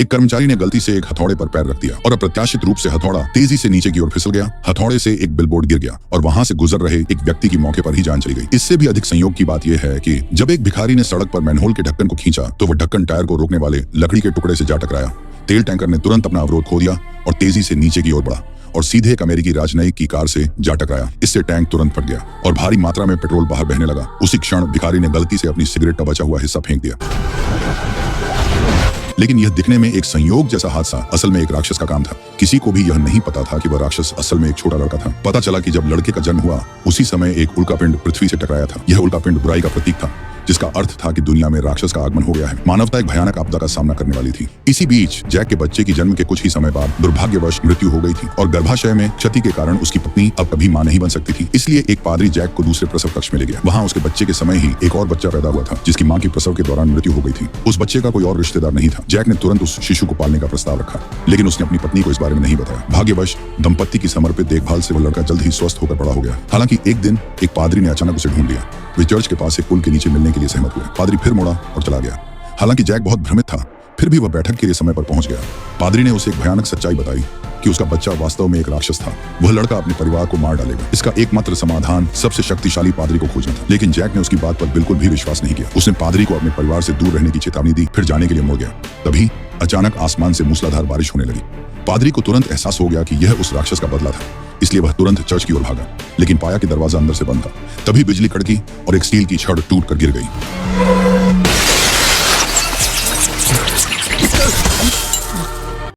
एक कर्मचारी ने गलती से एक हथौड़े पर पैर रख दिया और अप्रत्याशित रूप से हथौड़ा तेजी से नीचे की ओर फिसल गया। हथौड़े से एक बिलबोर्ड गिर गया और वहां से गुजर रहे एक व्यक्ति की मौके पर ही जान चली गई। इससे भी अधिक संयोग की बात यह है कि जब एक भिखारी ने सड़क पर मैनहोल के ढक्कन को खींचा तो वह ढक्कन टायर को रोकने वाले लकड़ी के टुकड़े से जा टकराया। तेल टैंकर ने तुरंत अपना अवरोध खो दिया और तेजी से नीचे की ओर बढ़ा और सीधे एक अमेरिकी राजनयिक की कार से जा टकराया। इससे टैंक तुरंत फट गया और भारी मात्रा में पेट्रोल बाहर बहने लगा। उसी क्षण भिखारी ने गलती से अपनी सिगरेट का बचा हुआ हिस्सा फेंक दिया। लेकिन यह दिखने में एक संयोग जैसा हादसा असल में एक राक्षस का काम था। किसी को भी यह नहीं पता था कि वह राक्षस असल में एक छोटा लड़का था। पता चला कि जब लड़के का जन्म हुआ उसी समय एक उल्कापिंड पृथ्वी से टकराया था। यह उल्कापिंड बुराई का प्रतीक था, जिसका अर्थ था कि दुनिया में राक्षस का आगमन हो गया है। मानवता एक भयानक आपदा का सामना करने वाली थी। इसी बीच जैक के बच्चे की जन्म के कुछ ही समय बाद दुर्भाग्यवश मृत्यु हो गई थी और गर्भाशय में क्षति के कारण उसकी पत्नी अब कभी मां नहीं बन सकती थी। इसलिए एक पादरी जैक को दूसरे प्रसव कक्ष में ले गया। वहां उसके बच्चे के समय ही एक और बच्चा पैदा हुआ था, जिसकी मां की प्रसव के दौरान मृत्यु हो गई थी। उस बच्चे का कोई और रिश्तेदार नहीं था। जैक ने तुरंत उस शिशु को पालने का प्रस्ताव रखा, लेकिन उसने अपनी पत्नी को इस बारे में नहीं बताया। भाग्यवश दंपत्ति की समर्पित देखभाल से वह लड़का जल्द ही स्वस्थ होकर बड़ा हो गया। हालांकि एक दिन एक पादरी ने अचानक उसे ढूंढ लिया। वे चर्च के पास एक पुल के नीचे मिलने के लिए सहमत हुए। पादरी फिर मुड़ा और चला गया। हालांकि जैक बहुत भ्रमित था, फिर भी वह बैठक के लिए समय पर पहुंच गया। पादरी ने उसे एक भयानक सच्चाई बताई कि उसका बच्चा वास्तव में एक राक्षस था। वह लड़का अपने परिवार को मार डालेगा। इसका एकमात्र समाधान सबसे शक्तिशाली पादरी को खोजना था। लेकिन जैक ने उसकी बात पर बिल्कुल भी विश्वास नहीं किया। उसने पादरी को अपने परिवार से दूर रहने की चेतावनी दी, फिर जाने के लिए मुड़ गया। तभी अचानक आसमान से मूसलाधार बारिश होने लगी। पादरी को तुरंत एहसास हो गया कि यह उस राक्षस का बदला था, इसलिए वह तुरंत चर्च की ओर भागा, लेकिन पाया कि दरवाजा अंदर से बंद था। तभी बिजली कड़की और एक स्टील की छड़ टूट कर गिर गई।